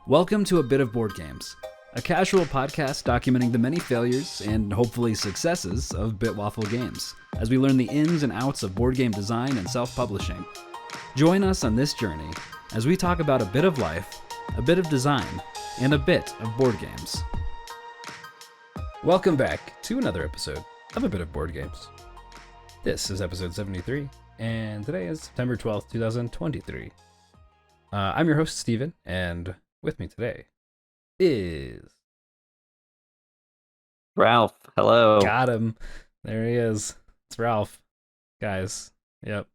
Welcome to A Bit of Board Games, a casual podcast documenting the many failures and hopefully successes of Waffle Games, as we learn the ins and outs of board game design and self-publishing. Join us on this journey as we talk about a bit of life, a bit of design, and a bit of board games. Welcome back to another episode of A Bit of Board Games. This is episode 73, and today is September 12th, 2023. I'm your host, Steven, and with me today is... Ralph. Hello. Got him. There he is. It's Ralph. Guys. Yep.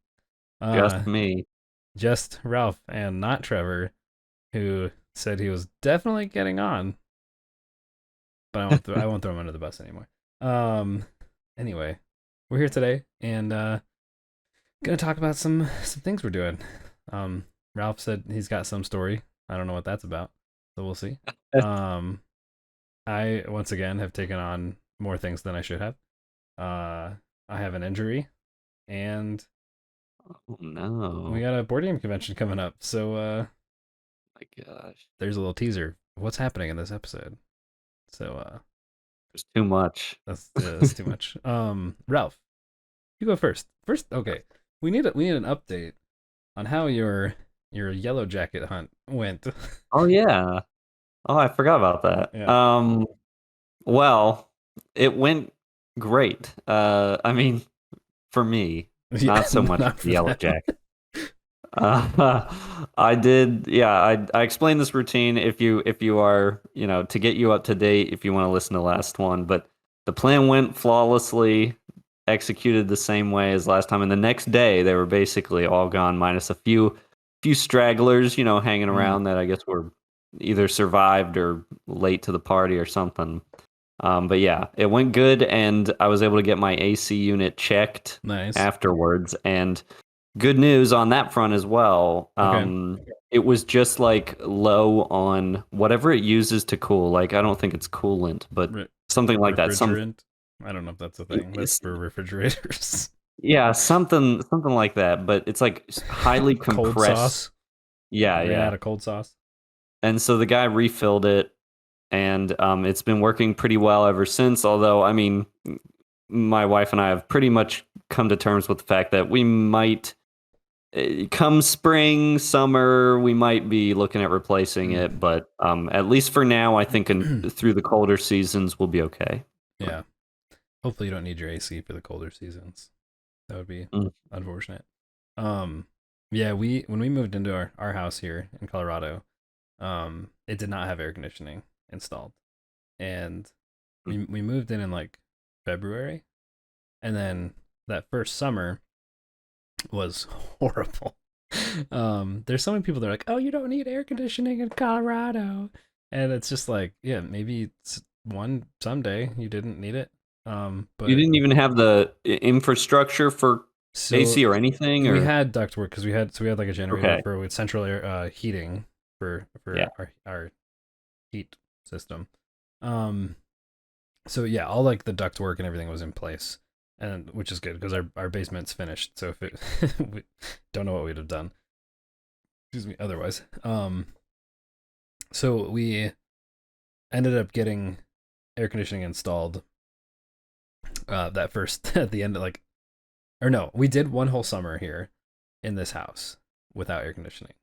Just me. Just Ralph, and not Trevor, who said he was definitely getting on. But I won't throw him under the bus anymore. Anyway, we're here today, and gonna talk about some things we're doing. Ralph said he's got some story. I don't know what that's about, so we'll see. I once again have taken on more things than I should have. I have an injury, and oh no, we got a board game convention coming up. So, my gosh, there's a little teaser of what's happening in this episode. So, there's too much. That's too much. Ralph, you go first. Okay, we need an update on how your yellow jacket hunt went. Oh yeah. Oh, I forgot about that. Yeah. Well, it went great. I mean, for me, not so much the yellow jacket. I did. Yeah, I explained this routine. If you are, to get you up to date, if you want to listen to the last one, but the plan went flawlessly, executed the same way as last time, and the next day they were basically all gone, minus a few stragglers, hanging around that I guess were either survived or late to the party or something. But yeah, it went good, and I was able to get my AC unit checked afterwards, and good news on that front as well. Okay. It was just like low on whatever it uses to cool. Like, I don't think it's coolant, but something like that. I don't know if that's a thing. That's for refrigerators. Yeah, something like that. But it's like highly compressed. Cold sauce. Yeah. Out of cold sauce. And so the guy refilled it, and it's been working pretty well ever since. Although, I mean, my wife and I have pretty much come to terms with the fact that we might, come spring, summer, we might be looking at replacing it. But at least for now, I think through the colder seasons, we'll be okay. Yeah. Hopefully you don't need your AC for the colder seasons. That would be unfortunate. Yeah, when we moved into our house here in Colorado, it did not have air conditioning installed. And we moved in like February, and then that first summer was horrible. There's so many people that are like, "Oh, you don't need air conditioning in Colorado." And it's just like, yeah, maybe someday you didn't need it. But you didn't even have the infrastructure for AC or anything? We had ductwork because we had like a generator with central air heating for our heat system. So yeah, all like the ductwork and everything was in place, and which is good because our basement's finished. So if it we don't know what we'd have done. Excuse me. Otherwise, so we ended up getting air conditioning installed. That first at the end of we did one whole summer here in this house without air conditioning,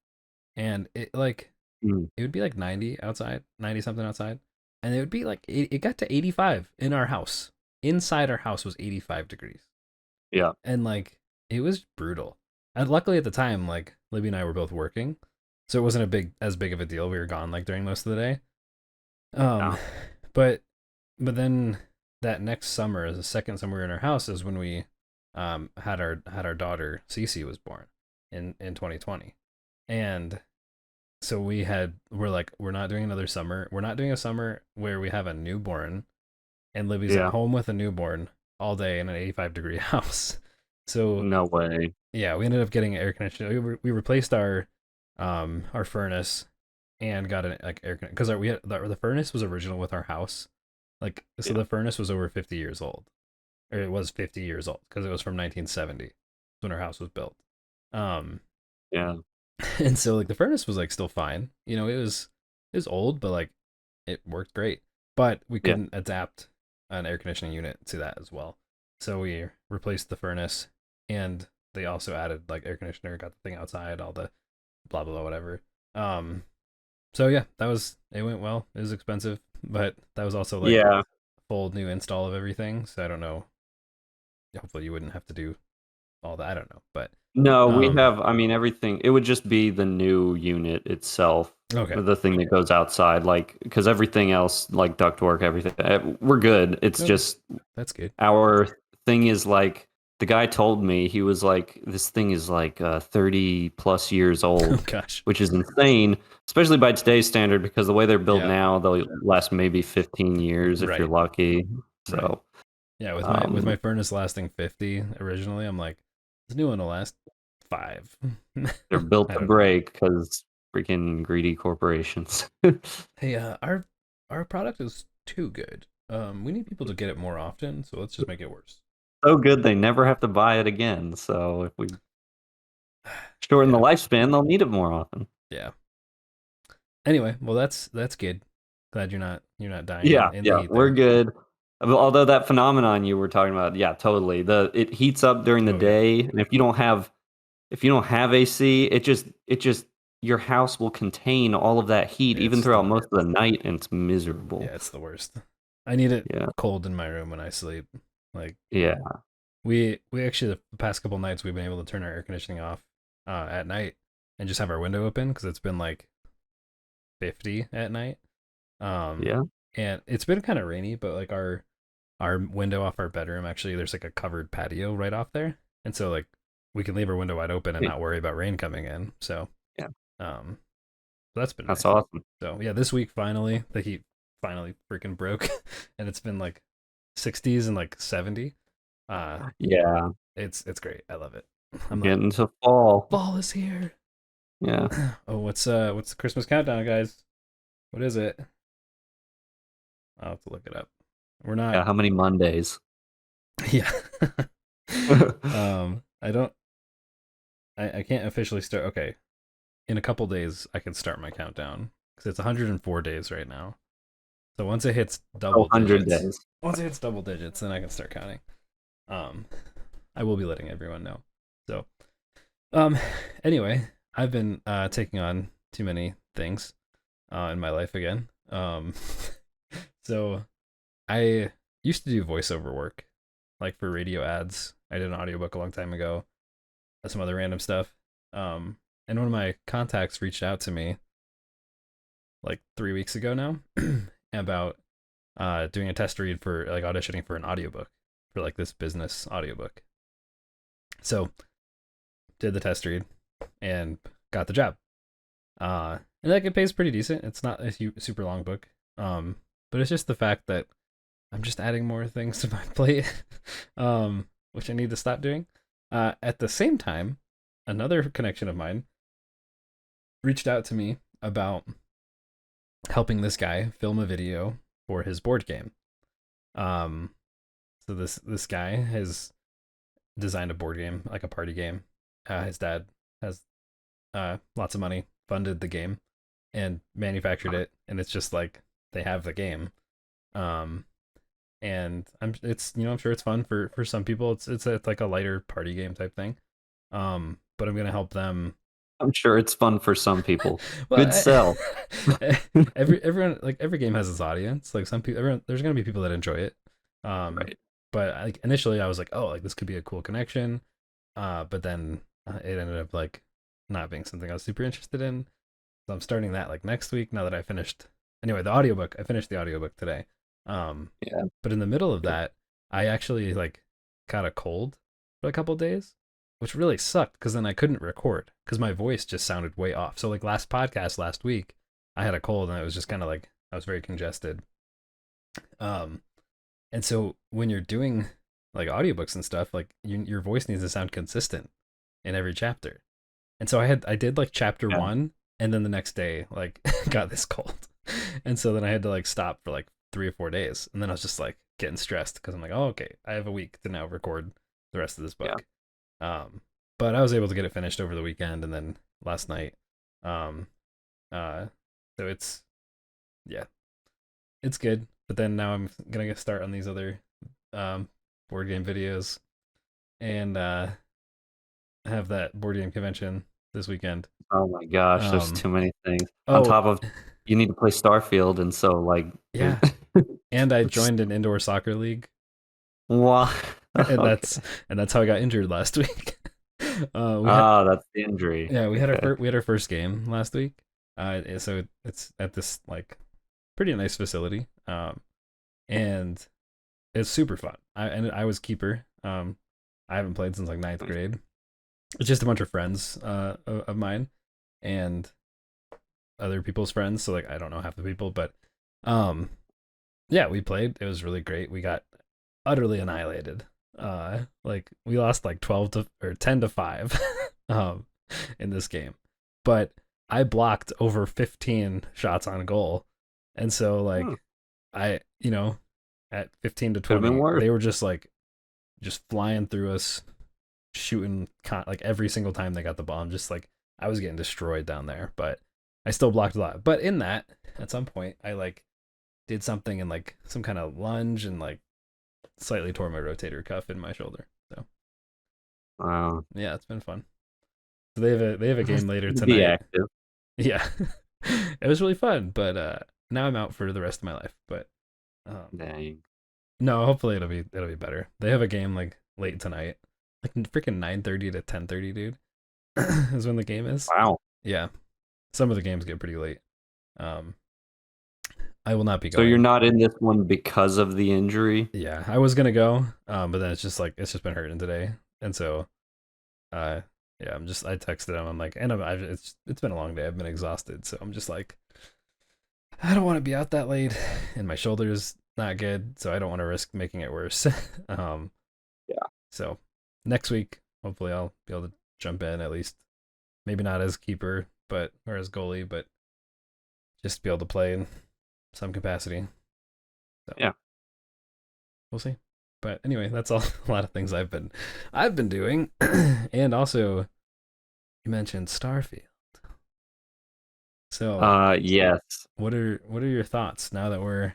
and it would be like 90 something outside, and it would be like it got to 85 in our house. Inside our house was 85 degrees. Yeah, and like it was brutal. And luckily at the time, like Libby and I were both working, so it wasn't as big of a deal. We were gone like during most of the day. But then that next summer, the second summer in our house, is when we had our daughter Cece was born in 2020, and so we're like, we're not doing another summer. We're not doing a summer where we have a newborn, and Libby's at home with a newborn all day in an 85-degree house. So no way. Yeah, we ended up getting air conditioning. We replaced our furnace and got an air conditioning because we had the furnace was original with our house. The furnace was over 50 years old, or it was 50 years old because it was from 1970 when our house was built. Yeah. And so like the furnace was like still fine. It was is old, but like it worked great. But we Yeah. couldn't adapt an air conditioning unit to that as well. So we replaced the furnace, and they also added like air conditioner, got the thing outside, all the blah blah blah whatever. Um, so yeah, that was it went well. It was expensive, but that was also like Yeah. full new install of everything. So I don't know. Hopefully you wouldn't have to do all that. I don't know, but No, we um, have, I mean, everything. It would just be the new unit itself, okay, the thing that goes outside, like, because everything else, like ductwork, everything, we're good. It's okay, just that's good. our thing is like, the guy told me, he was like, this thing is like 30 plus years Oh old, gosh, which is insane, especially by today's standard, because the way they're built yeah, now, they'll last maybe 15 years if you're right, lucky. right. So, Yeah, with um, my furnace lasting 50 originally, I'm like, this new one will last 5. they're built I to don't know. break because freaking greedy corporations. Hey, our product is too good. We need people to get it more often, so let's just make it worse. So good they never have to buy it again. So if we shorten the Yeah, lifespan, they'll need it more often. yeah. Anyway, well that's good. Glad you're not dying Yeah, in the yeah, heat we're there. good. Although that phenomenon you were talking about, yeah, totally. It heats up during the Oh yeah, day, and if you don't have AC, it just your house will contain all of that heat even it's the throughout most worst. of the night, and it's miserable. Yeah, it's the worst. I need it Yeah, cold in my room when I sleep. Like yeah, we actually the past couple nights we've been able to turn our air conditioning off at night and just have our window open because it's been like 50 at night. Um, yeah. and it's been kind of rainy, but like our window off our bedroom actually there's like a covered patio right off there, and so like we can leave our window wide open and Hey, not worry about rain coming in. So yeah, um, so that's been that's nice. awesome. So yeah, this week finally the heat finally freaking broke, and it's been like 60s and like 70. Uh, Yeah, it's great. I love it. I'm like getting to fall. fall is here. Yeah, Oh, what's the Christmas countdown, guys? What is it? I'll have to look it up. We're not. yeah. How many Mondays? Yeah. I don't. I can't officially start. Okay, in a couple days I can start my countdown because it's 104 days right now. So once it hits Oh, double 100 digits, days. then I can start counting. Um, I will be letting everyone know. So, um, anyway, I've been taking on too many things in my life again. So I used to do voiceover work, like for radio ads. I did an audiobook a long time ago, some other random stuff. And one of my contacts reached out to me like 3 weeks ago now about doing a test read for like auditioning for an audiobook for like this business audiobook. So did the test read and got the job. And like it pays pretty decent. It's not a super long book. But it's just the fact that I'm just adding more things to my plate, which I need to stop doing. At the same time, another connection of mine reached out to me about helping this guy film a video for his board game. Um, so this guy has designed a board game, like a party game. His dad has lots of money, funded the game, and manufactured it, and it's just like they have the game. Um, and it's I'm sure it's fun for some people. It's like a lighter party game type thing. But I'm gonna help them. I'm sure it's fun for some people. Well, Good sell. everyone like every game has its audience. Like some people, there's gonna be people that enjoy it. Um, Right. but like initially I was like, oh, like this could be a cool connection. But then it ended up like not being something I was super interested in. So I'm starting that like next week now that I finished. Anyway, the audiobook. I finished the audiobook today. Yeah. But in the middle of Good. that, I actually like got a cold for a couple of days, which really sucked because then I couldn't record because my voice just sounded way off. So like last podcast last week, I had a cold and it was just kind of like I was very congested. Um, and so when you're doing like audiobooks and stuff, like your voice needs to sound consistent in every chapter. And so I did like chapter Yeah. 1, and then the next day like got this cold, and so then I had to like stop for like 3 or 4 days, and then I was just like getting stressed because I'm like, oh okay, I have a week to now record the rest of this Yeah. book. But I was able to get it finished over the weekend, and then last night. Um, uh, so yeah, it's good. But then now I'm gonna get start on these other um, board game videos and have that board game convention this weekend. Oh my gosh, there's Um, too many things. On oh, top of you need to play Starfield, and so like there's yeah, and I joined an indoor soccer league, Why? and Okay. that's how I got injured last week. We had Ah, that's the injury. yeah Okay. we had our first game last week. So it's at this like pretty nice facility. And it's super fun. I was keeper. I haven't played since like ninth grade. It's just a bunch of friends of mine and other people's friends. So like I don't know half the people, but um yeah, we played. It was really great. We got utterly annihilated. Like we lost like 12 to or 10 to 5 um in this game. But I blocked over 15 shots on goal. And so Hmm. like I, at 15 to Could have been 20, worse. they were just like just flying through us, shooting like every single time they got the ball. I'm just like I was getting destroyed down there, but I still blocked a lot. But in that, at some point, I like did something in like some kind of lunge and like slightly tore my rotator cuff in my shoulder. So Wow. yeah, it's been fun. So they have a game later Be tonight. active. Yeah, it was really fun. But now I'm out for the rest of my life. But Dang. no, hopefully it'll be better. They have a game like late tonight, like freaking 9:30 to 10:30, dude. Is when the game is. Wow. Yeah, some of the games get pretty late. Um, I will not be So you're going. not in this one because of the injury? Yeah, I was gonna go, but then it's just been hurting today, and so uh, yeah, I texted him. I'm like, and it's been a long day. I've been exhausted, so I'm just like, I don't want to be out that late, and my shoulder's not good, so I don't want to risk making it worse. um, Yeah. so next week, hopefully, I'll be able to jump in at least. Maybe not as keeper, but or as goalie, but just be able to play in some capacity. So Yeah. we'll see. But anyway, that's all a lot of things I've been doing. And also you mentioned Starfield. So Yes. what are your thoughts now that we're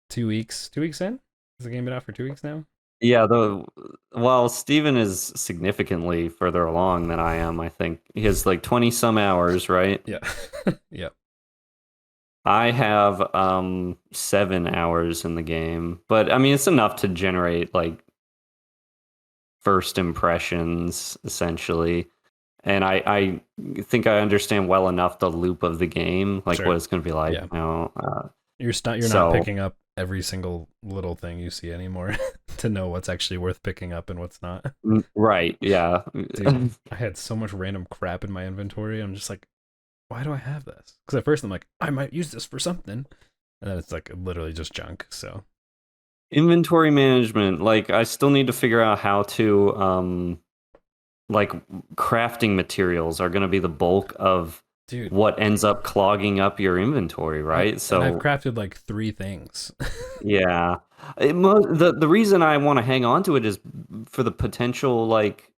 2 weeks in? Has the game been out for 2 weeks now? Yeah, well, Steven is significantly further along than I am, I think. He has like 20 some hours, right? Yeah. Yep. I have 7 hours in the game. But I mean it's enough to generate like first impressions, essentially. And I think I understand well enough the loop of the game, like what Sure. it's going to be like. Yeah. You're not So picking up every single little thing you see anymore to know what's actually worth picking up and what's not. right, yeah. Dude, I had so much random crap in my inventory. I'm just like, why do I have this? Because at first I'm like, I might use this for something, and then it's like literally just junk. So Inventory management, like I still need to figure out how to like crafting materials are going to be the bulk of dude, what ends up clogging up your inventory, right? and I've So crafted like three things. yeah. The reason I want to hang on to it is for the potential like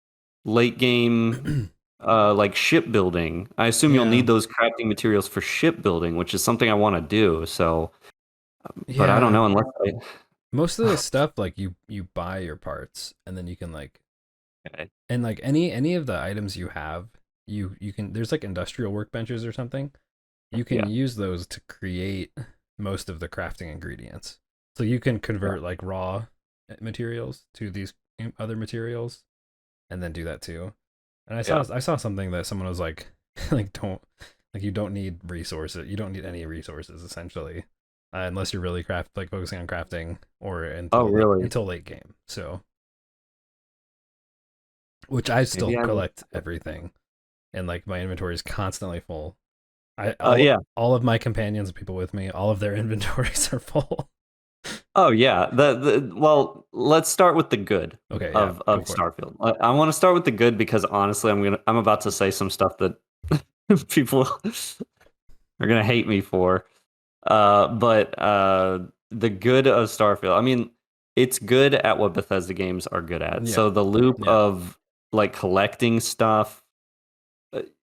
late game like shipbuilding. I assume you'll Yeah, need those crafting materials for shipbuilding, which is something I want to do. So, but I don't yeah. know unless Most of I the stuff like you buy your parts, and then you can like okay. and like any of the items you have, you can there's like industrial workbenches or something. You can Yeah. use those to create most of the crafting ingredients. So you can Yeah. convert like raw materials to these other materials and then do that too. And Yeah. I saw something that someone was like like don't like you don't need resources. You don't need any resources essentially. Unless you're really focusing on crafting or Oh, really? until late game. So, which I still Maybe I will. collect everything and like my inventory is constantly full. I Yeah. all of my companions and people with me, all of their inventories are full. Oh, yeah. Well, let's start with the good Okay, yeah, go of for it. Starfield. I want to start with the good because honestly, I'm about to say some stuff that people are gonna hate me for. But the good of Starfield, I mean, it's good at what Bethesda games are good at. Yeah, So the loop yeah, of like collecting stuff,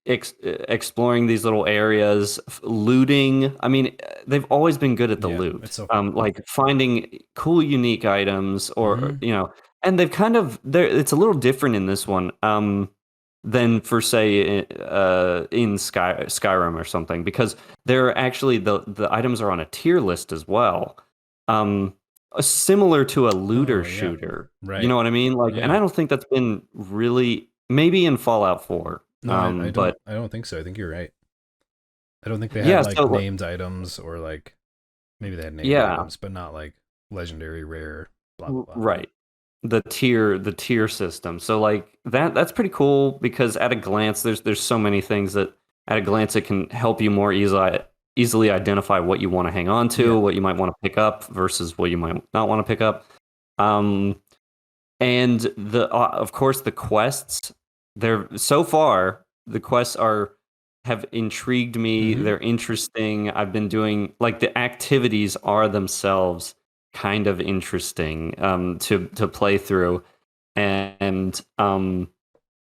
exploring these little areas, looting. I mean, they've always been good at the Yeah, loot. it's so fun. Like finding cool, unique items, or Mm-hmm. and they've kind of there. It's a little different in this one, than for say, in Skyrim or something, because they're actually the items are on a tier list as well. Um, Similar to a looter Oh yeah, shooter. You right. know what I mean? Like, and Yeah. I don't think that's been really maybe in Fallout 4. No, I don't But I don't think so. I think you're right. I don't think they had yeah, like so named items or like maybe they had named yeah, items, but not like legendary, rare, blah blah blah. right. The tier system. So like that's pretty cool because at a glance there's so many things that at a glance it can help you more easily identify what you want to hang on to, Yeah. what you might want to pick up versus what you might not want to pick up. Um and the of course the quests, they're so far the quests are have intrigued me. Mm-hmm. They're interesting. I've been doing like the activities are themselves kind of interesting to play through, and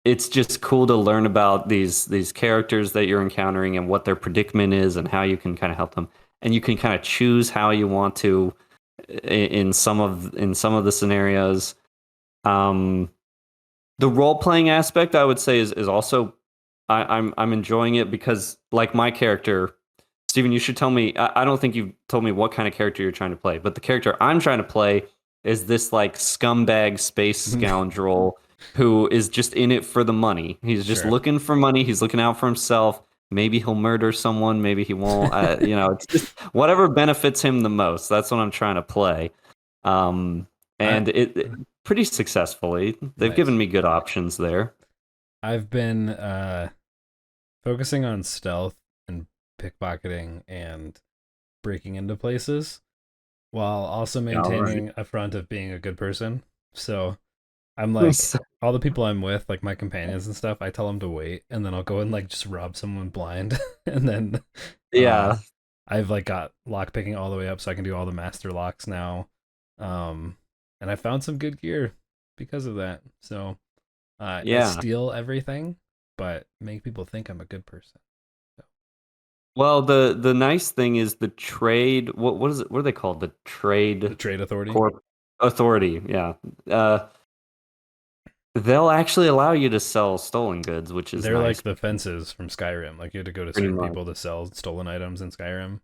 it's just cool to learn about these characters that you're encountering and what their predicament is and how you can kind of help them, and you can kind of choose how you want to in some of the scenarios. um the role playing aspect, I would say, is also I'm enjoying it because like my character, Steven, you should tell me. I don't think you've told me what kind of character you're trying to play, but the character I'm trying to play is this like scumbag space scoundrel who is just in it for the money. He's just Sure. looking for money. He's looking out for himself. Maybe he'll murder someone. Maybe he won't. It's just whatever benefits him the most. That's what I'm trying to play. Um, I and it pretty successfully. They've given nice. me good options there. I've been focusing on stealth and pickpocketing and breaking into places while also All right. maintaining a front of being a good person. So I'm like all the people I'm with, like my companions and stuff, I tell them to wait and then I'll go and like just rob someone blind and then uh Yeah, I've like got lock picking all the way up so I can do all the master locks now. Um and I found some good gear because of that. So I yeah. steal everything but make people think I'm a good person. So, Well, the nice thing is the trade. What is it? What are they called? The the trade trade authority, corp authority. Yeah. Uh, they'll actually allow you to sell stolen goods, which is they're like nice. the fences from Skyrim. Like you had to go to Pretty certain much. people to sell stolen items in Skyrim.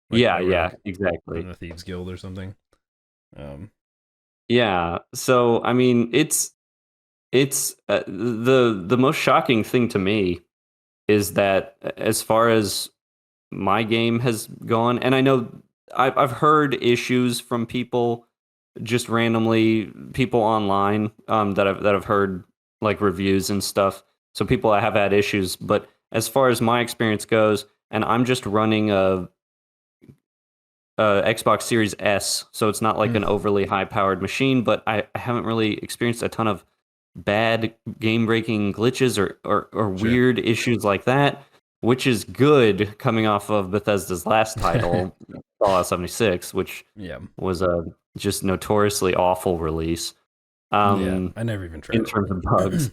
Like Yeah, they were yeah, like in exactly. the thieves guild or something. Um, Yeah. So I mean, it's the most shocking thing to me is that as far as my game has gone, and I know I've heard issues from people just randomly, people online, that I've heard like reviews and stuff. So people have had issues, but as far as my experience goes, and I'm just running a Xbox Series S, so it's not like hmm, an overly high powered machine, but I haven't really experienced a ton of bad game breaking glitches or sure. weird issues like that, which is good coming off of Bethesda's last title, Fallout 76, which Yeah. was a just notoriously awful release Yeah. um, I never even tried in terms of it. bugs.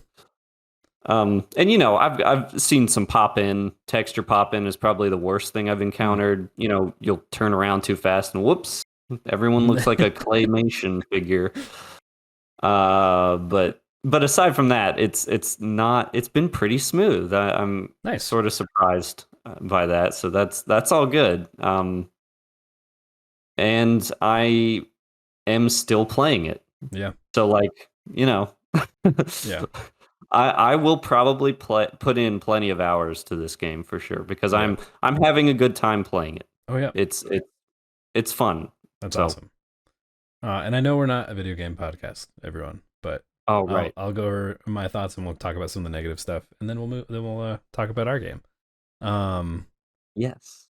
And I've seen some pop in texture pop in is probably the worst thing I've Hmm. encountered. You'll turn around too fast and whoops, everyone looks like a claymation figure. But aside from that, it's not. It's been pretty smooth. I'm Nice. sort of surprised by that. So that's all good. And I am still playing it. Yeah. So like Yeah. I will probably put in plenty of hours to this game for sure because Yeah. I'm having a good time playing it. Oh yeah. It's fun. That's So awesome. And I know we're not a video game podcast, everyone, but oh I'll right. I'll go over my thoughts and we'll talk about some of the negative stuff, and then we'll talk about our game. Um, Yes.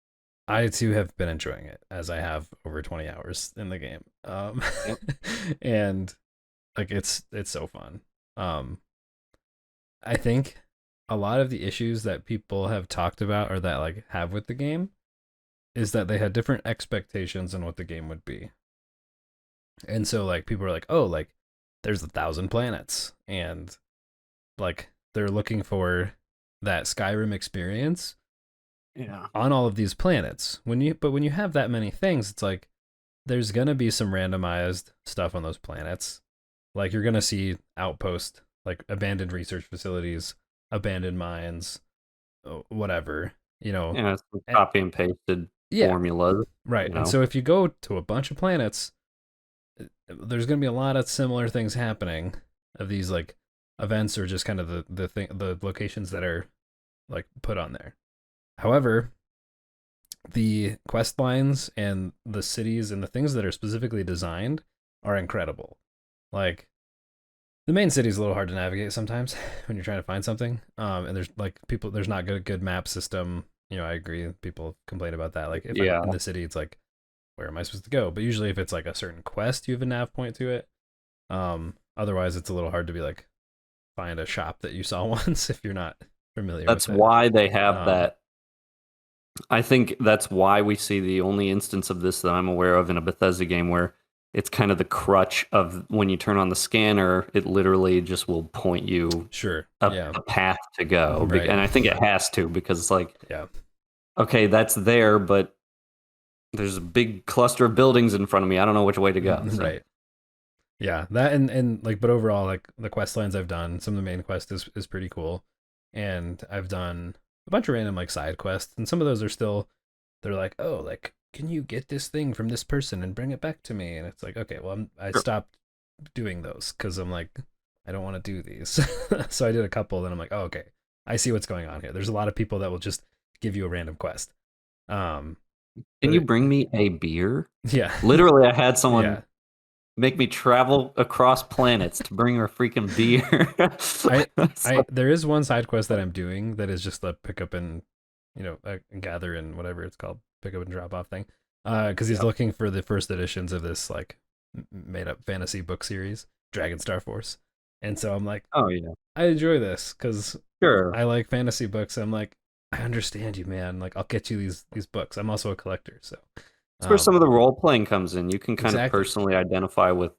I too have been enjoying it as I have over 20 hours in the game. Yep. And like it's so fun. Um, I think a lot of the issues that people have talked about or that like have with the game is that they had different expectations on what the game would be. And so like people are like, "Oh, like there's 1,000 planets." And like they're looking for that Skyrim experience Yeah. on all of these planets. When you have that many things, it's like there's gonna be some randomized stuff on those planets. Like you're gonna see outpost, like abandoned research facilities, abandoned mines, whatever, Yeah, it's And, copy and pasted yeah, formulas, right. you And know. so if you go to a bunch of planets, there's gonna be a lot of similar things happening of these like events or just kind of the locations that are like put on there. However, the quest lines and the cities and the things that are specifically designed are incredible. Like the main city is a little hard to navigate sometimes when you're trying to find something. And there's like people, there's not good map system. I agree. People complain about that. Like if I'm Yeah, in the city, it's like, where am I supposed to go? But usually, if it's like a certain quest, you have a nav point to it. Otherwise, it's a little hard to be like find a shop that you saw once if you're not familiar that's with it. why they have Um, that. I think that's why we see the only instance of this that I'm aware of in a Bethesda game where it's kind of the crutch of when you turn on the scanner, it literally just will point you sure. a, Yeah. a path to go. Right. And I think it has to because it's like, Yeah. okay, that's there, but there's a big cluster of buildings in front of me. I don't know which way to go. So Right. Yeah, that and like, but overall, like the quest lines I've done, some of the main quest is pretty cool, and I've done a bunch of random like side quests, and some of those are still, they're like, oh, like, can you get this thing from this person and bring it back to me? And it's like, okay, well, I sure. stopped doing those because I'm like, I don't want to do these, so I did a couple, then I'm like, oh, okay, I see what's going on here. There's a lot of people that will just give you a random quest, um, Can but you it, bring me a beer? yeah, Literally, I had yeah. someone make me travel across planets to bring her freaking beer. I So- there is one side quest that I'm doing that is just a pick up and gather and whatever it's called, pick up and drop off thing. Because he's Yep. looking for the first editions of this like made up fantasy book series, Dragon Star Force, and so I'm like, Oh yeah, I enjoy this because sure. I like fantasy books. I'm like, I understand you, man. Like, I'll get you these books. I'm also a collector, so That's where some of the role playing comes in. You can kind of exactly. personally identify with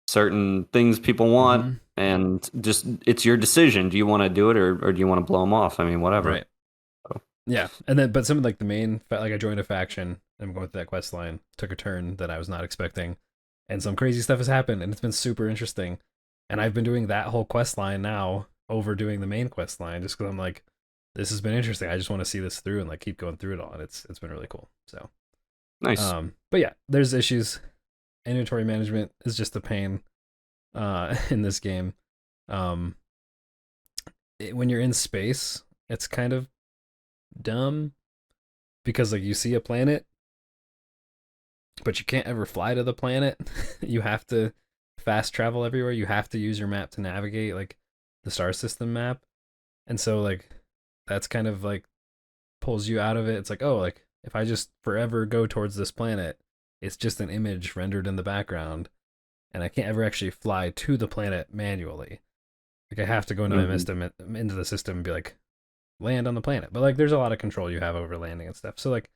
certain things people want, Mm-hmm. and just it's your decision. Do you want to do it or do you want to blow them off? I mean, whatever. Right. Yeah, and then but some of like the main like I joined a faction. I'm going through that quest line. Took a turn that I was not expecting, and some crazy stuff has happened, and it's been super interesting. And I've been doing that whole quest line now over doing the main quest line, just because I'm like, this has been interesting. I just want to see this through and like keep going through it all, and it's been really cool. So, Nice. but yeah, there's issues. Inventory management is just a pain, in this game. Um, when you're in space, it's kind of dumb because like you see a planet but you can't ever fly to the planet. You have to fast travel everywhere. You have to use your map to navigate, like the star system map. And so like that's kind of like pulls you out of it. It's like, oh, like if I just forever go towards this planet, it's just an image rendered in the background and I can't ever actually fly to the planet manually. Like I have to go into Mhm. into the system and be like land on the planet. But like there's a lot of control you have over landing and stuff. So like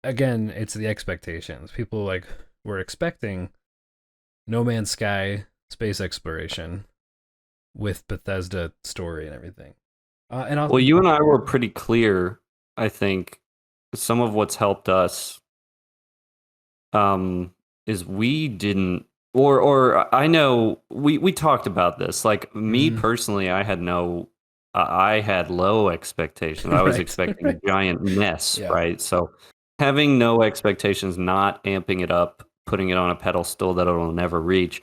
again, it's the expectations. People like were expecting No Man's Sky space exploration with Bethesda story and everything. And I'll Well, you and I were pretty clear. I think some of what's helped us um, is we didn't, or I know we talked about this. Like me mm-hmm. personally, I had low expectations. I was Right, expecting right, a giant mess, yeah, right? So having no expectations, not amping it up, putting it on a pedestal that it'll never reach,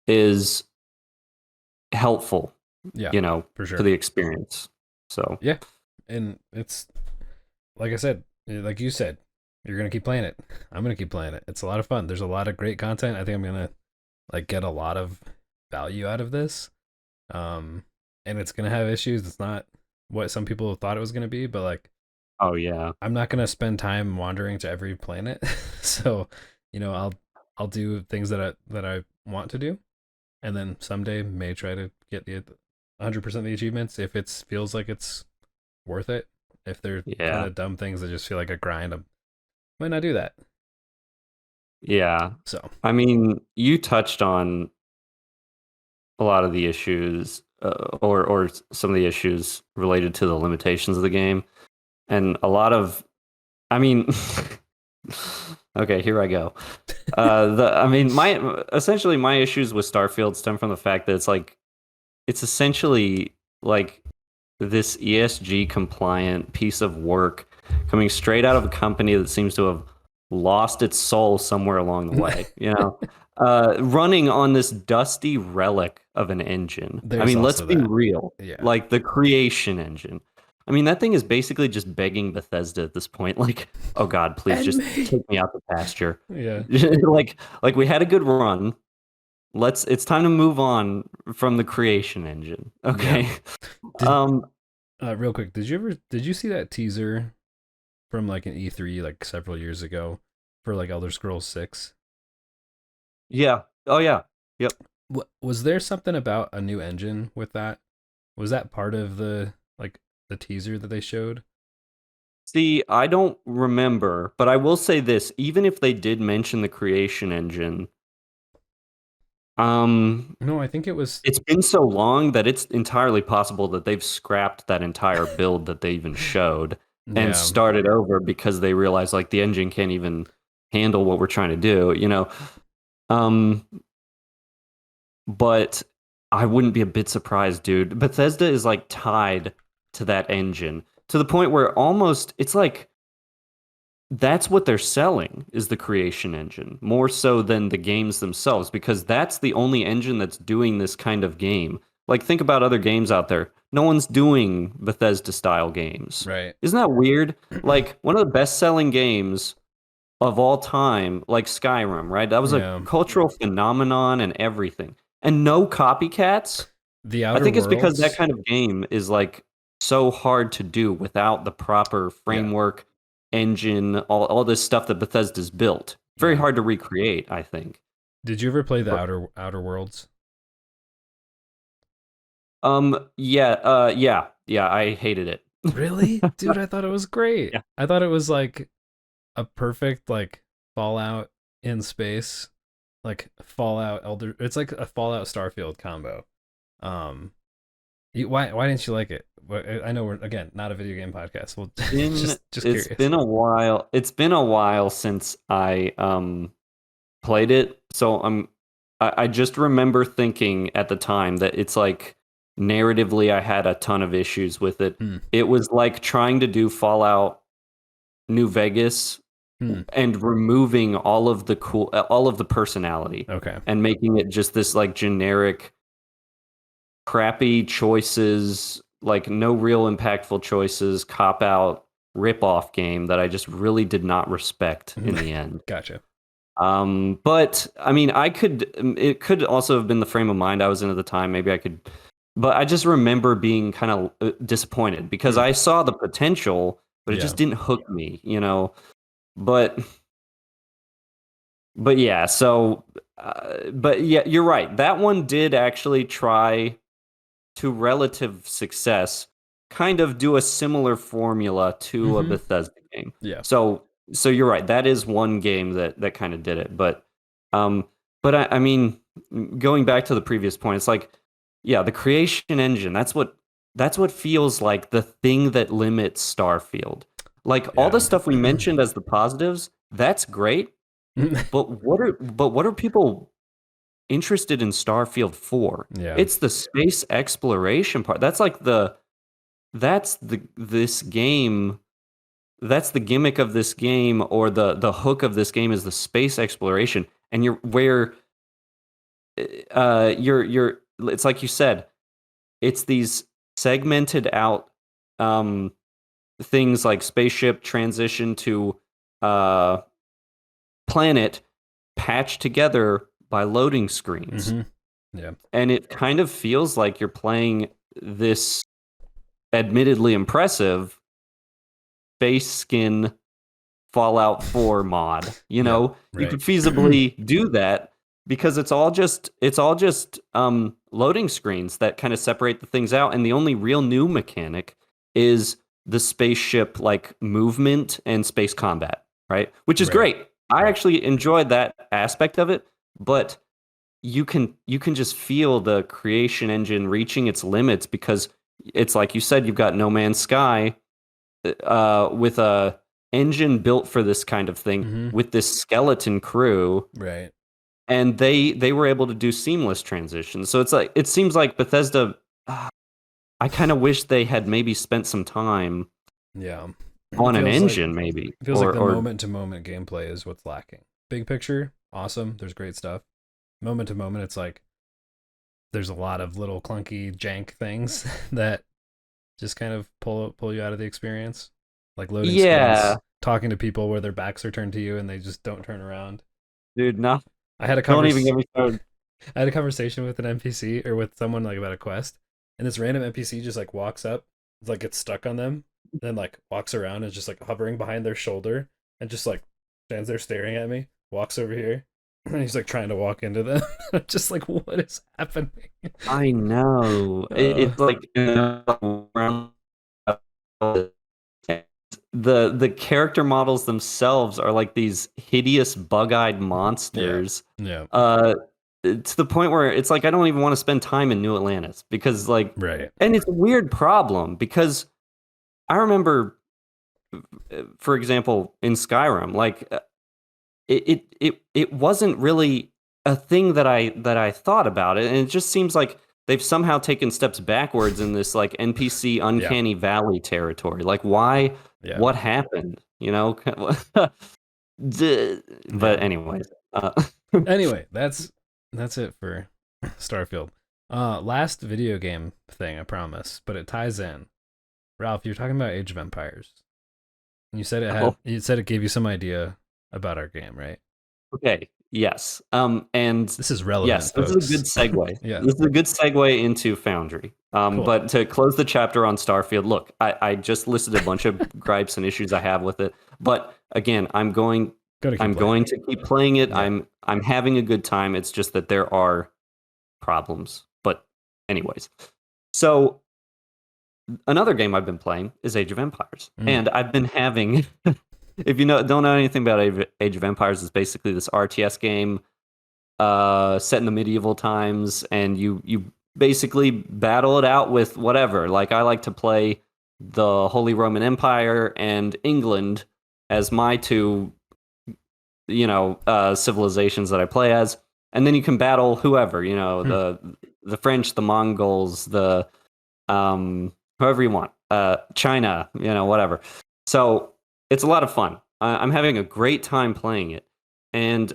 is helpful, yeah, for to sure, the experience. So yeah, and it's like I said, like you said, you're gonna keep playing it. I'm gonna keep playing it. It's a lot of fun. There's a lot of great content. I think I'm gonna like get a lot of value out of this. Um, and it's gonna have issues. It's not what some people thought it was gonna be, but like oh yeah, I'm not gonna spend time wandering to every planet. So, I'll do things that I want to do, and then someday may try to get the 100% of the achievements if it feels like it's worth it. If they're kind yeah, of dumb things that just feel like a grind, I might not do that. yeah. So, I mean, you touched on a lot of the issues. or some of the issues related to the limitations of the game, and a lot of, I mean, okay, here I go. My issues with Starfield stem from the fact that it's essentially like this ESG compliant piece of work coming straight out of a company that seems to have lost its soul somewhere along the way, running on this dusty relic of an engine. I There's mean, let's also be that. real. Yeah. Like the creation engine. I mean, that thing is basically just begging Bethesda at this point. Like, oh God, please And just me. take me out the pasture. Yeah. like we had a good run. It's time to move on from the creation engine. Yeah. Okay. Did um real quick, did you see that teaser from like an E3 like several years ago for like Elder Scrolls 6? yeah. Oh yeah. Yep. Was there something about a new engine with that? Was that part of the teaser that they showed? See, I don't remember, but I will say this, even if they did mention the creation engine, um No, I think it was. it's been so long that it's entirely possible that they've scrapped that entire build that they even showed and Yeah. started over because they realized like the engine can't even handle what we're trying to do. Um but I wouldn't be a bit surprised, dude. Bethesda is like tied to that engine to the point where almost it's like that's what they're selling is the creation engine more so than the games themselves because that's the only engine that's doing this kind of game. Like think about other games out there. No one's doing Bethesda style games. Right. Isn't that weird? Like one of the best selling games of all time, like Skyrim, right? That was a Yeah. cultural phenomenon and everything. And no copycats. The I Outer think it's because that Worlds. kind of game is like so hard to do without the proper Yeah. framework, engine, all this stuff that Bethesda's built. Very Yeah. hard to recreate, I think. Did you ever play the But, Outer Worlds? yeah, I hated it. Really? Dude, I thought it was great. Yeah. I thought it was like a perfect like Fallout in space, like Fallout Elder. It's like a Fallout Starfield combo. Um, why didn't you like it? I know we're again not a video game podcast. Well, just It's curious. been a while. It's been a while since I played it, so I just remember thinking at the time that it's like narratively I had a ton of issues with it. Hmm. It was like trying to do Fallout New Vegas Hmm. and removing all of the personality Okay. and making it just this like generic crappy choices, like no real impactful choices, cop out rip off game that I just really did not respect in the end. Gotcha. But I mean, it could also have been the frame of mind I was in at the time. Maybe I could, but I just remember being kind of disappointed because Hmm. I saw the potential, but it Yeah. just didn't hook me. But, but yeah, but yeah, you're right. That one did actually try to relative success kind of do a similar formula to a Mm-hmm. Bethesda game. Yeah. So you're right. That is one game that kind of did it. Um, but I mean, going back to the previous point, it's like, yeah, the creation engine. That's what feels like the thing that limits Starfield. Like all the Yeah. stuff we mentioned as the positives, that's great. But what are people interested in Starfield for? Yeah. It's the space exploration part. That's this game. That's the gimmick of this game, or the hook of this game is the space exploration. And you're it's like you said, it's these segmented out um things like spaceship transition to uh planet patched together by loading screens. Mm-hmm. Yeah. And it kind of feels like you're playing this admittedly impressive base skin Fallout 4 mod. Yep. You Right. could feasibly do that because it's all just loading screens that kind of separate the things out, and the only real new mechanic is the spaceship like movement and space combat, right? Which is Right. great. I Right. actually enjoyed that aspect of it, but you can just feel the creation engine reaching its limits because it's like you said, you've got No Man's Sky with a engine built for this kind of thing Mm-hmm. with this skeleton crew, Right. and they were able to do seamless transitions. So it's like it seems like Bethesda. I kind of wish they had maybe spent some time Yeah. on an Feels like engine, maybe it feels like the or moment to moment gameplay is what's lacking. Big picture, awesome. There's great stuff. Moment to moment, it's like there's a lot of little clunky jank things that just kind of pull you out of the experience, like loading yeah, screens, talking to people where their backs are turned to you and they just don't turn around. dude. No, I had a don't even get me started. I had a conversation with an NPC or with someone like about a quest, and this random NPC just like walks up, like gets stuck on them, then like walks around and just like hovering behind their shoulder and just like stands there staring at me, walks over here, and he's like trying to walk into them. I'm just like, what is happening? I know Uh, it's like the character models themselves are like these hideous bug-eyed yeah, monsters. yeah, Uh, to the point where it's like I don't even want to spend time in New Atlantis because like, right. and it's a weird problem because I remember, for example, in Skyrim, like it wasn't really a thing that I thought about it, and it just seems like they've somehow taken steps backwards in this like NPC Yeah, uncanny valley territory. Like, why? yeah, What happened? You know? But yeah. anyways, Anyway, that's it for Starfield. Last video game thing, I promise, but it ties in. Ralph, you're talking about Age of Empires. And oh, you said it gave you some idea about our game, right? okay, yes. And This is yes, relevant, this is a good folks. segue. Yeah, This is a good segue into Foundry. cool. But to close the chapter on Starfield, look, I just listed a bunch of gripes and issues I have with it. But again, Gotta keep I'm playing going it. to keep playing it. Yeah. I'm having a good time. It's just that there are problems. But anyways, so another game I've been playing is Age of Empires, Mm. and I've been having. If you don't know anything about Age of Empires, it's basically this RTS game set in the medieval times, and you basically battle it out with whatever. Like I like to play the Holy Roman Empire and England as my two, civilizations that I play as, and then you can battle whoever, Hmm. the French, the Mongols, the whoever you want, China, whatever. So it's a lot of fun. I'm having a great time playing it, and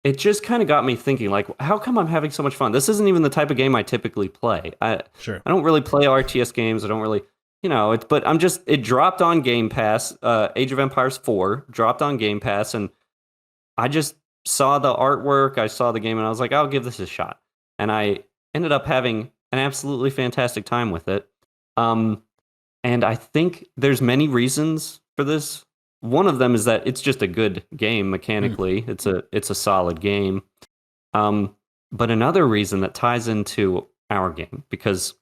it just kind of got me thinking, like, how come I'm having so much fun? This isn't even the type of game I typically play. Sure. I don't really play RTS games. I don't really, but it dropped on Game Pass. Age of Empires 4 dropped on Game Pass, and I just saw the artwork, I saw the game, and I was like, I'll give this a shot. And I ended up having an absolutely fantastic time with it. Um, and I think there's many reasons for this. One of them is that it's just a good game Mm. mechanically. It's a solid game. Um, but another reason that ties into our game, because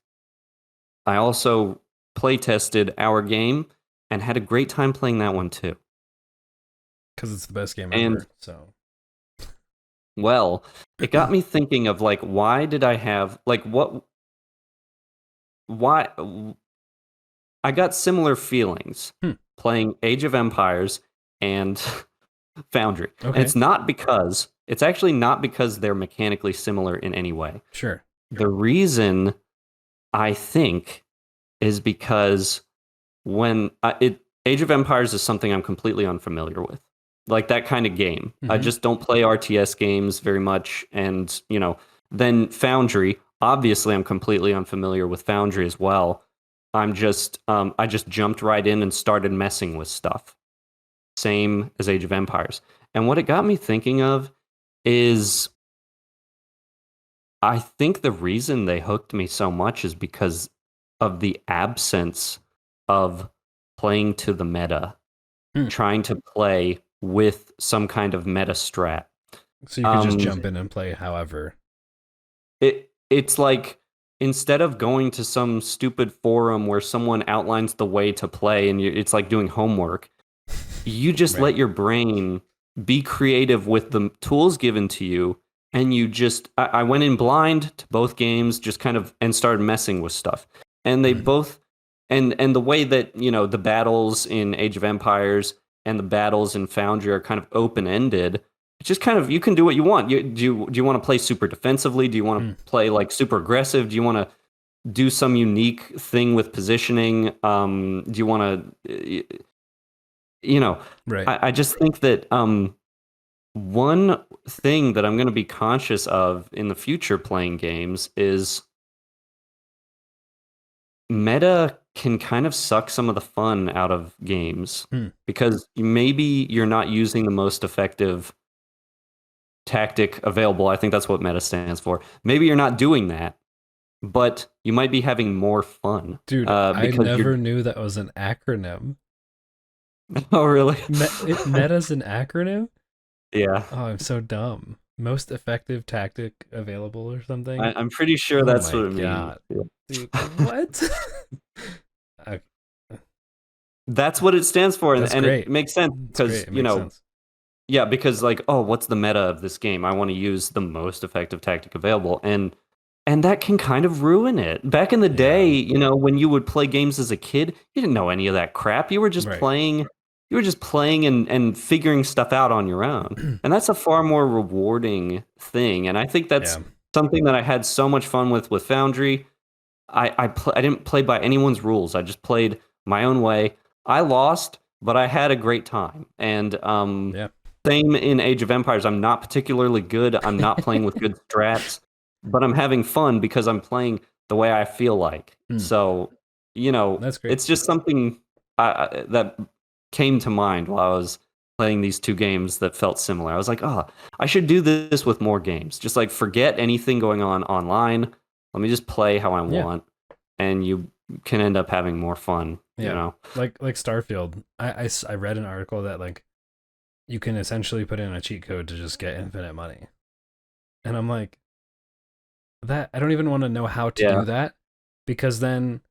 I also play tested our game and had a great time playing that one too. Because it's the best game And ever. So, well, it got me thinking of like why did I have like what why I got similar feelings hmm. playing Age of Empires and Foundry. And Okay. it's actually not because they're mechanically similar in any way. Sure. The reason I think is because Age of Empires is something I'm completely unfamiliar with. Like that kind of game. I Mm-hmm. just don't play RTS games very much. And, then Foundry, obviously I'm completely unfamiliar with Foundry as well. I just jumped right in and started messing with stuff. Same as Age of Empires. And what it got me thinking of is I think the reason they hooked me so much is because of the absence of playing to the meta, Hmm. trying to play with some kind of meta strat. So you could just Um, jump in and play however. it's like instead of going to some stupid forum where someone outlines the way to play and it's like doing homework, you just Right. let your brain be creative with the tools given to you and you just I went in blind to both games, just kind of, and started messing with stuff. And they both, and the way that, you know, the battles in Age of Empires and the battles in Foundry are kind of open ended. It's just kind of, you can do what you want. Do you want to play super defensively? Do you want to play like super aggressive? Do you want to do some unique thing with positioning? Do you want to, you know, Right. I just think that one thing that I'm going to be conscious of in the future playing games is meta can kind of suck some of the fun out of games because maybe you're not using the most effective tactic available. I think that's what meta stands for. Maybe you're not doing that, but you might be having more fun. Dude, I Because never you're. knew that was an acronym. Oh, really? Meta's an acronym? Yeah. Oh, I'm so dumb. Most effective tactic available or something? I'm pretty sure Oh that's my what it means. god. Yeah. Dude, what? I, That's what it stands for, that's and it great. makes sense It's great. because, It you makes know, sense. yeah, because like, oh, what's the meta of this game? I want to use the most effective tactic available, and that can kind of ruin it. Back in the day, Yeah. you know, when you would play games as a kid, you didn't know any of that crap. You were just Right. playing. You were just playing and figuring stuff out on your own, and that's a far more rewarding thing. And I think that's Yeah. something that I had so much fun with Foundry. I didn't play by anyone's rules. I just played my own way. I lost, but I had a great time. And Yeah. same in Age of Empires. I'm not particularly good. I'm not playing with good strats, but I'm having fun because I'm playing the way I feel like. So, you know, That's great. it's just something that came to mind while I was playing these two games that felt similar. I was like, oh, I should do this with more games. Just like forget anything going on online. Let me just play how I Yeah. want, and you can end up having more fun. You Yeah. know, Like Starfield. I read an article that like you can essentially put in a cheat code to just get infinite money. And I'm like, that I don't even want to know how to yeah, do that because then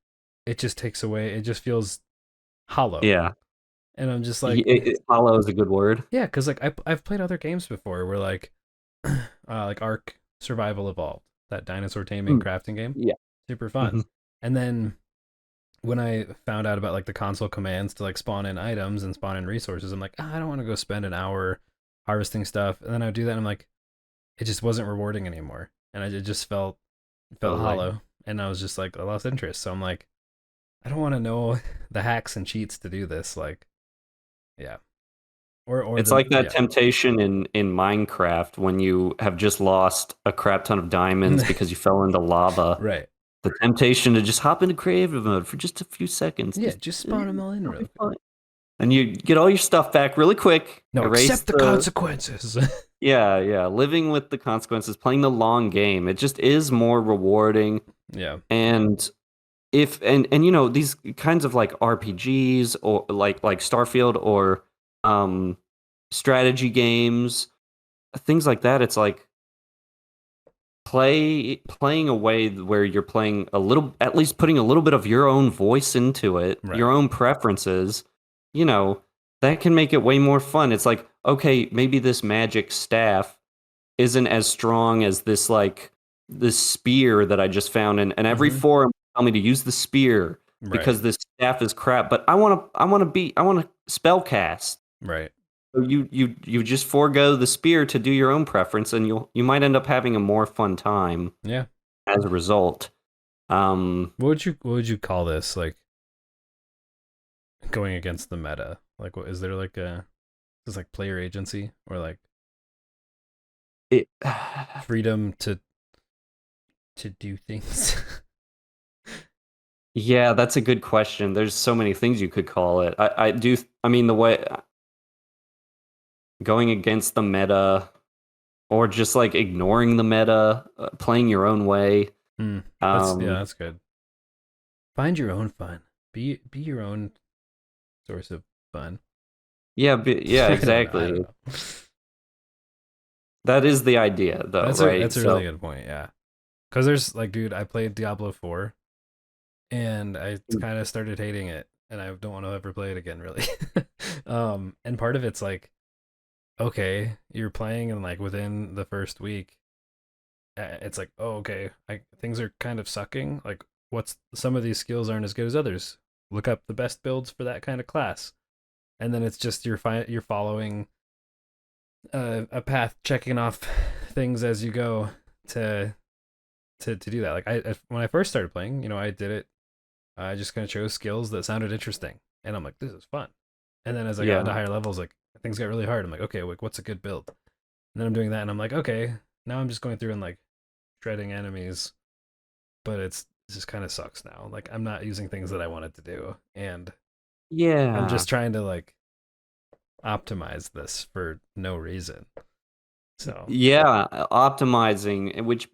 it just takes away, it just feels hollow. yeah. And I'm just like, Hollow is a good word. yeah, because like I've played other games before where like Ark Survival Evolved, that dinosaur taming Mm, crafting game, yeah. super fun. Hmm. And then when I found out about like the console commands to like spawn in items and spawn in resources, I'm like, I don't want to go spend an hour harvesting stuff. And then I would do that, and I'm like, it just wasn't rewarding anymore, and it just felt Totally. hollow. And I was just like, I lost interest. So I'm like, I don't want to know the hacks and cheats to do this. Like, yeah, or It's the like that yeah, temptation in Minecraft when you have just lost a crap ton of diamonds because you fell into lava. right. The temptation to just hop into creative mode for just a few seconds. Yeah, Just just spawn them all in it'll real be quick. fine. And you get all your stuff back really quick. No, Erase accept the the. consequences. Yeah, yeah. Living with the consequences, playing the long game. It just is more rewarding. Yeah. And if and you know, these kinds of like RPGs or like Starfield or um strategy games, things like that, it's like playing a way where you're playing a little, at least putting a little bit of your own voice into it, Right. your own preferences, you know, that can make it way more fun. It's like, okay, maybe this magic staff isn't as strong as this like this spear that I just found, and every Mm-hmm. forum tell me to use the spear Right. because this staff is crap, but I want to spell cast. Right. So you just forego the spear to do your own preference, and you might end up having a more fun time Yeah. as a result. What would you call this? Like going against the meta? Like, what is there like a is like player agency or like it, freedom to do things? yeah, that's a good question. There's so many things you could call it. I do. I mean, the way going against the meta, or just like ignoring the meta, playing your own way. Um, That's good. Find your own fun. Be your own source of fun. yeah, yeah, I don't know. I exactly. don't know. That is the idea, though, right? That's a really So, good point. Yeah, because there's like, dude, I played Diablo 4, and I kind of started hating it, and I don't want to ever play it again, really. And part of it's like, okay, you're playing, and like within the first week, it's like, oh, okay, things are kind of sucking. Like, what's some of these skills aren't as good as others. Look up the best builds for that kind of class, and then it's just you're following a path, checking off things as you go to to do that. Like when I first started playing, I did it. I just kind of chose skills that sounded interesting, and I'm like, this is fun. And then as I got into Yeah. higher levels, like things got really hard. I'm like, okay, like what's a good build? And then I'm doing that, and I'm like, okay, now I'm just going through and like shredding enemies, but it just kind of sucks now. Like I'm not using things that I wanted to do, and I'm Yeah. just trying to like optimize this for no reason. So Yeah, optimizing, which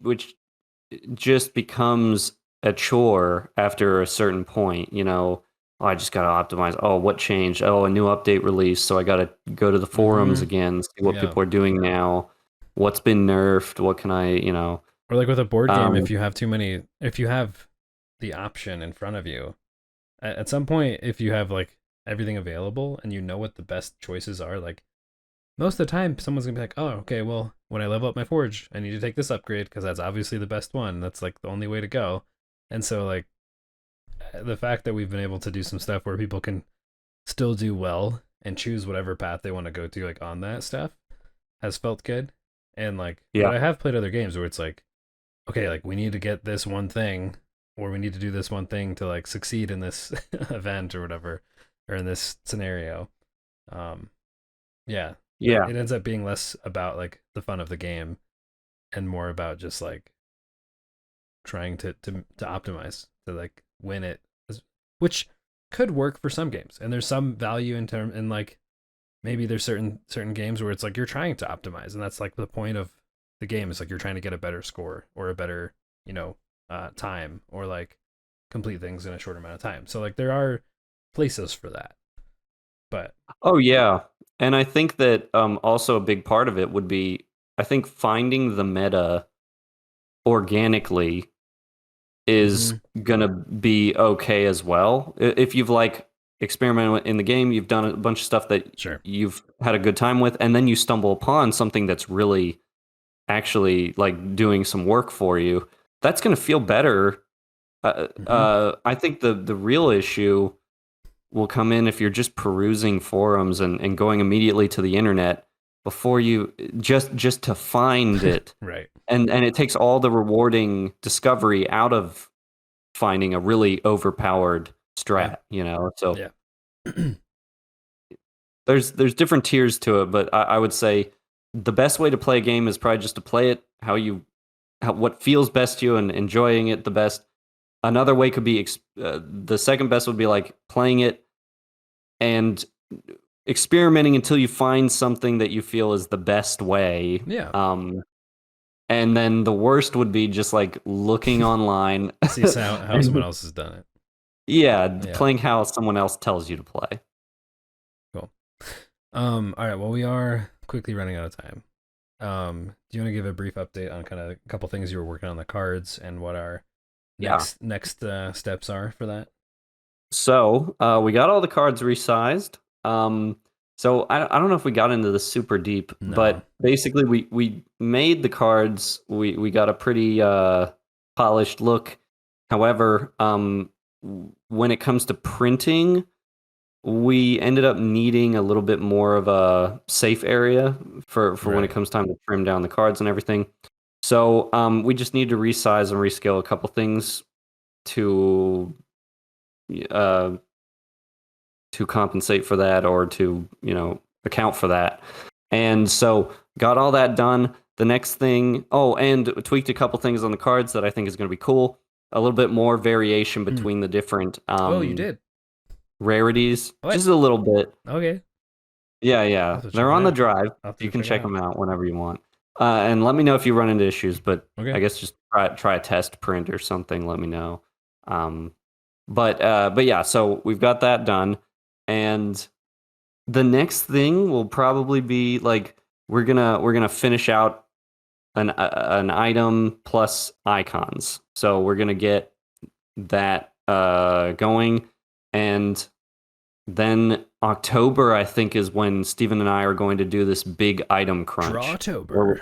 just becomes a chore after a certain point. Oh, I just got to optimize. Oh, what changed? Oh, a new update release. So I got to go to the forums mm-hmm. again, see what Yeah. people are doing now. What's been nerfed? What can I. Or like with a board game, Um, if you have the option in front of you, at some point, if you have like everything available and you know what the best choices are, like most of the time, someone's gonna be like, oh, okay, well, when I level up my forge, I need to take this upgrade because that's obviously the best one. That's like the only way to go. And so, like, the fact that we've been able to do some stuff where people can still do well and choose whatever path they want to go to, like on that stuff, has felt good. And like, yeah. but I have played other games where it's like, okay, like we need to get this one thing, or we need to do this one thing to like succeed in this event or whatever, or in this scenario. Um, yeah, Yeah. it ends up being less about like the fun of the game and more about just like trying to optimize to like win it, which could work for some games. And there's some value in like maybe there's certain games where it's like you're trying to optimize, and that's like the point of the game is like you're trying to get a better score or a better time or like complete things in a short amount of time. So like there are places for that, but Oh yeah. And I think that also a big part of it would be, I think, finding the meta organically is mm-hmm, gonna be okay as well. If you've like experimented in the game, you've done a bunch of stuff that sure, you've had a good time with, and then you stumble upon something that's really actually like doing some work for you, that's gonna feel better. mm-hmm, I think the real issue will come in if you're just perusing forums and going immediately to the internet before you just to find it, right, and it takes all the rewarding discovery out of finding a really overpowered yeah, strat. So yeah, there's different tiers to it, but I would say the best way to play a game is probably just to play it what feels best to you and enjoying it the best. Another way could be the second best would be like playing it and experimenting until you find something that you feel is the best way. yeah. And then the worst would be just like looking online See how someone and else has done it. yeah, Yeah, playing how someone else tells you to play. cool. All right. Well, we are quickly running out of time. Do you want to give a brief update on kind of a couple things you were working on the cards and what our Yeah. next steps are for that? So we got all the cards resized. So I don't know if we got into this super deep, No. but basically we made the cards. We got a pretty polished look. However, when it comes to printing, we ended up needing a little bit more of a safe area for when it Right. comes time to trim down the cards and everything. So we just need to resize and rescale a couple things to uh, to compensate for that or to account for that. And so got all that done. The next thing, oh, and tweaked a couple things on the cards that I think is going to be cool. A little bit more variation Mm. between the different Oh, you did. rarities, What? just a little bit. Okay. Yeah, I'll yeah. have to check They're it on the out. drive. I'll have to You go can check it check out. them out whenever you want. And let me know if you run into issues, but I Okay. guess just try a test print or something. Let me know. Um, but yeah, so we've got that done, and the next thing will probably be like we're gonna finish out an item plus icons. So we're gonna get that going, and then October, I think, is when Steven and I are going to do this big item crunch. Where Drawtober.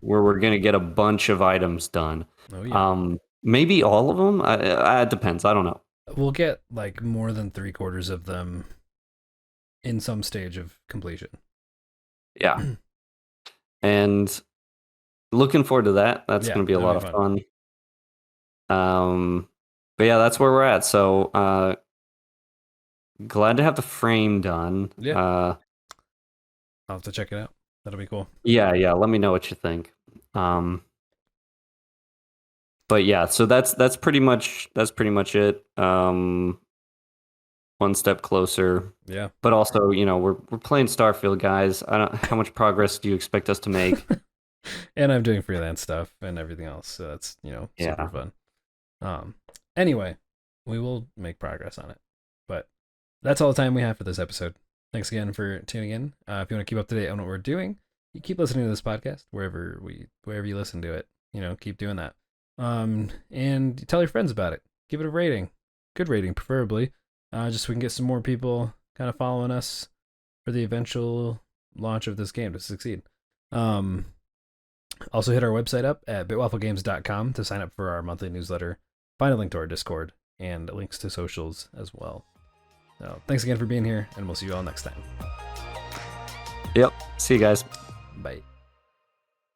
where we're gonna get a bunch of items done. Oh yeah. Maybe all of them. It depends. I don't know. We'll get like more than 3/4 of them in some stage of completion. Yeah, and looking forward to that. That's Yeah, gonna be a that'll lot be of fun. fun. But yeah, that's where we're at. So glad to have the frame done. Yeah, I'll have to check it out. That'll be cool. Yeah. Let me know what you think. But yeah, so that's pretty much it. One step closer. Yeah. But also, we're playing Starfield, guys. I don't. How much progress do you expect us to make? And I'm doing freelance stuff and everything else, so that's super Yeah. fun. Anyway, we will make progress on it. But that's all the time we have for this episode. Thanks again for tuning in. If you want to keep up to date on what we're doing, you keep listening to this podcast wherever you listen to it. Keep doing that. And tell your friends about it. Give it a rating, good rating, preferably. Just so we can get some more people kind of following us for the eventual launch of this game to succeed. Also hit our website up at bitwafflegames.com to sign up for our monthly newsletter. Find a link to our Discord and links to socials as well. So thanks again for being here, and we'll see you all next time. Yep. See you guys. Bye.